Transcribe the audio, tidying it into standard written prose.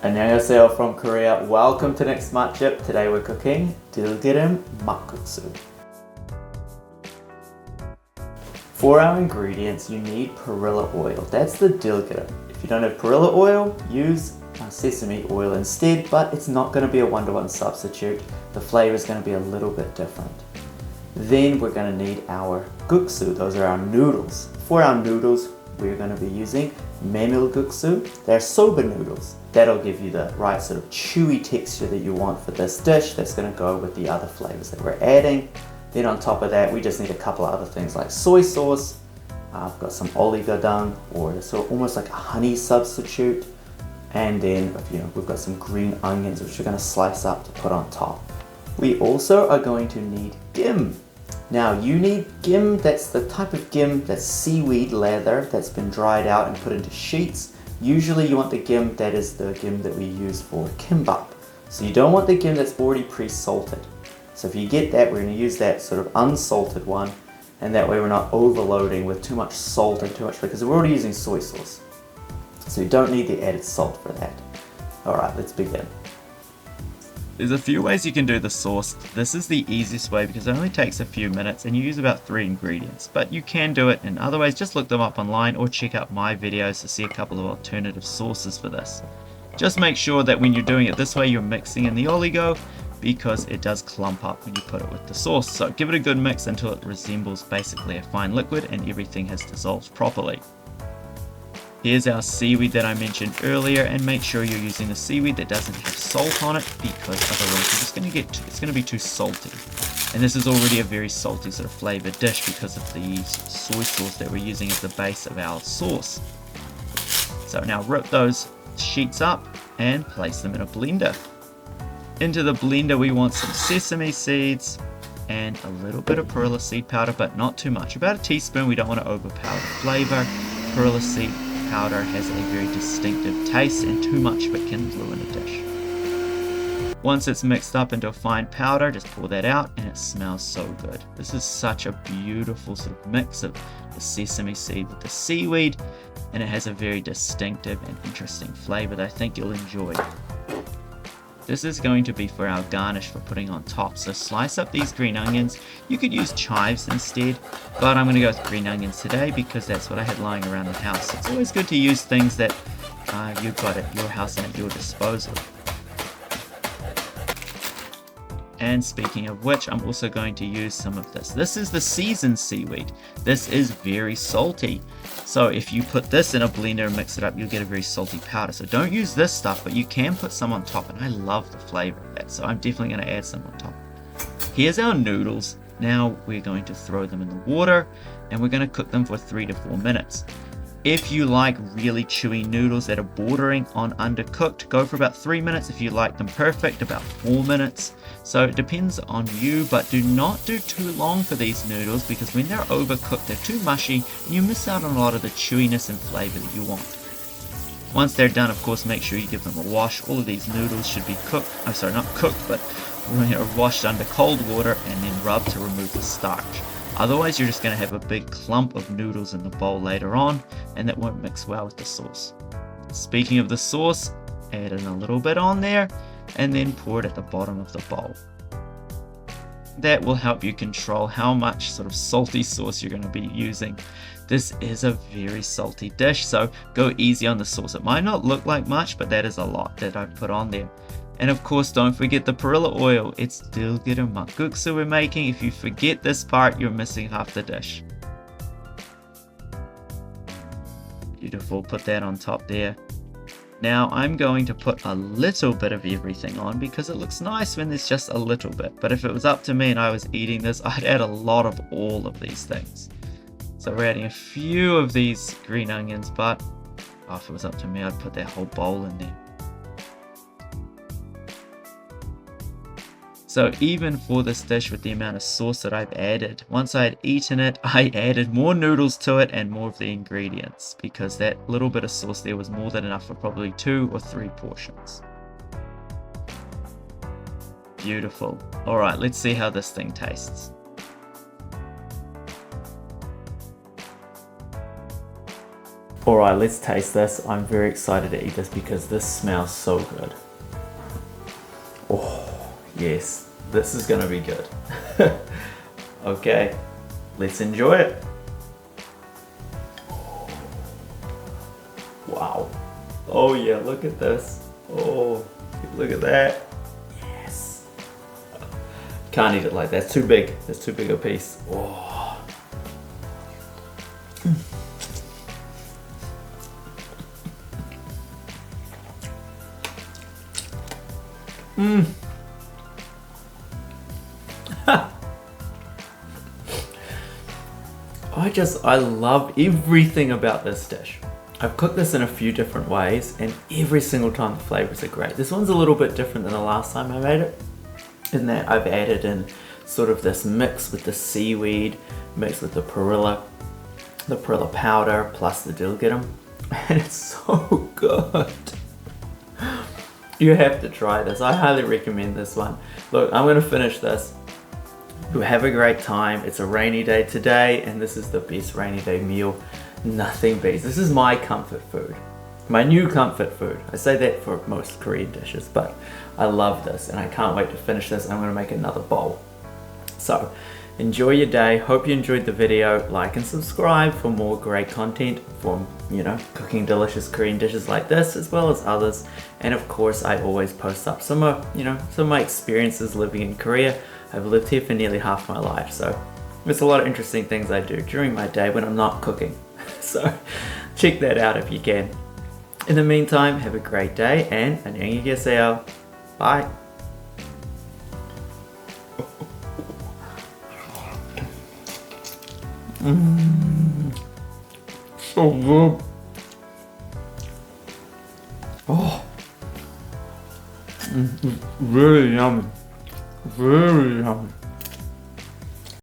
안녕하세요 from Korea. Welcome to Next Smart Chip. Today we're cooking 들기름막국수. For our ingredients, you need perilla oil. That's the 들기름. If you don't have perilla oil, use sesame oil instead, but it's not going to be a one-to-one substitute. The flavor is going to be a little bit different. Then we're going to need our guksu. Those are our noodles. For our noodles, we're going to be using 메밀국수. They're soba noodles. That'll give you the right sort of chewy texture that you want for this dish. That's going to go with the other flavors that we're adding. Then on top of that, we just need a couple of other things like soy sauce. I've got some Oligodang, or sort of almost like a honey substitute. And then we've got some green onions, which we're going to slice up to put on top. We also are going to need gim. Now you need gim. That's the type of gim that's seaweed leather that's been dried out and put into sheets. Usually you want the gim that is the gim that we use for kimbap. So you don't want the gim that's already pre-salted. So if you get that, we're going to use that sort of unsalted one, and that way we're not overloading with too much salt and too much, because we're already using soy sauce. So you don't need the added salt for that. Alright, let's begin. There's a few ways you can do the sauce. This is the easiest way because it only takes a few minutes and you use about 3 ingredients. But you can do it in other ways. Just look them up online or check out my videos to see a couple of alternative sauces for this. Just make sure that when you're doing it this way, you're mixing in the oligo, because it does clump up when you put it with the sauce. So give it a good mix until it resembles basically a fine liquid and everything has dissolved properly. Here's our seaweed that I mentioned earlier, and make sure you're using the seaweed that doesn't have salt on it, because otherwise it's going to be too salty. And this is already a very salty sort of flavored dish because of the soy sauce that we're using as the base of our sauce. So now rip those sheets up and place them in a blender. Into the blender we want some sesame seeds and a little bit of Perilla Seed Powder, but not too much. About a teaspoon. We don't want to overpower the flavor. Perilla Seed Powder has a very distinctive taste, and too much of it can ruin a dish. Once it's mixed up into a fine powder, just pour that out, and it smells so good. This is such a beautiful sort of mix of the sesame seed with the seaweed, and it has a very distinctive and interesting flavor that I think you'll enjoy. This is going to be for our garnish for putting on top. So slice up these green onions. You could use chives instead, but I'm going to go with green onions today because that's what I had lying around the house. It's always good to use things that you've got at your house and at your disposal. And speaking of which, I'm also going to use some of this. This is the Seasoned Seaweed. This is very salty. So if you put this in a blender and mix it up, you'll get a very salty powder. So don't use this stuff, but you can put some on top. And I love the flavor of that. So I'm definitely going to add some on top. Here's our noodles. Now we're going to throw them in the water and we're going to cook them for 3 to 4 minutes. If you like really chewy noodles that are bordering on undercooked, go for about 3 minutes. If you like them perfect, about 4 minutes. So it depends on you, but do not do too long for these noodles, because when they're overcooked, they're too mushy and you miss out on a lot of the chewiness and flavor that you want. Once they're done, of course, make sure you give them a wash. All of these noodles should be cooked, not cooked, but washed under cold water and then rubbed to remove the starch. Otherwise, you're just going to have a big clump of noodles in the bowl later on, and that won't mix well with the sauce. Speaking of the sauce, add in a little bit on there, and then pour it at the bottom of the bowl. That will help you control how much sort of salty sauce you're going to be using. This is a very salty dish, so go easy on the sauce. It might not look like much, but that is a lot that I've put on there. And of course, don't forget the perilla oil. It's 들기름막국수 we're making. If you forget this part, you're missing half the dish. Beautiful, put that on top there. Now I'm going to put a little bit of everything on because it looks nice when there's just a little bit. But if it was up to me and I was eating this, I'd add a lot of all of these things. So we're adding a few of these green onions, but if it was up to me, I'd put that whole bowl in there. So even for this dish, with the amount of sauce that I've added, once I had eaten it, I added more noodles to it and more of the ingredients, because that little bit of sauce there was more than enough for probably 2 or 3 portions. Beautiful. Alright, let's see how this thing tastes. Alright, let's taste this. I'm very excited to eat this because this smells so good. Oh, yes, this is gonna be good. Okay, let's enjoy it. Wow. Oh yeah, look at this. Oh, look at that. Yes. Can't eat it like that. It's too big. It's too big a piece. Oh. Mmm. I love everything about this dish. I've cooked this in a few different ways and every single time the flavors are great. This one's a little bit different than the last time I made it, in that I've added in sort of this mix with the seaweed, mixed with the perilla powder, plus the deulgireum, and it's so good. You have to try this. I highly recommend this one. Look, I'm gonna finish this. You have a great time. It's a rainy day today, and this is the best rainy day meal. Nothing beats. This is my comfort food. My new comfort food. I say that for most Korean dishes, but I love this, and I can't wait to finish this. I'm gonna make another bowl. So, enjoy your day. Hope you enjoyed the video. Like and subscribe for more great content from, cooking delicious Korean dishes like this, as well as others. And of course, I always post up some of my experiences living in Korea. I've lived here for nearly half my life, so there's a lot of interesting things I do during my day when I'm not cooking. So check that out if you can. In the meantime, have a great day and 안녕히 계세요. Bye. So good. Oh, really yummy. Very yummy.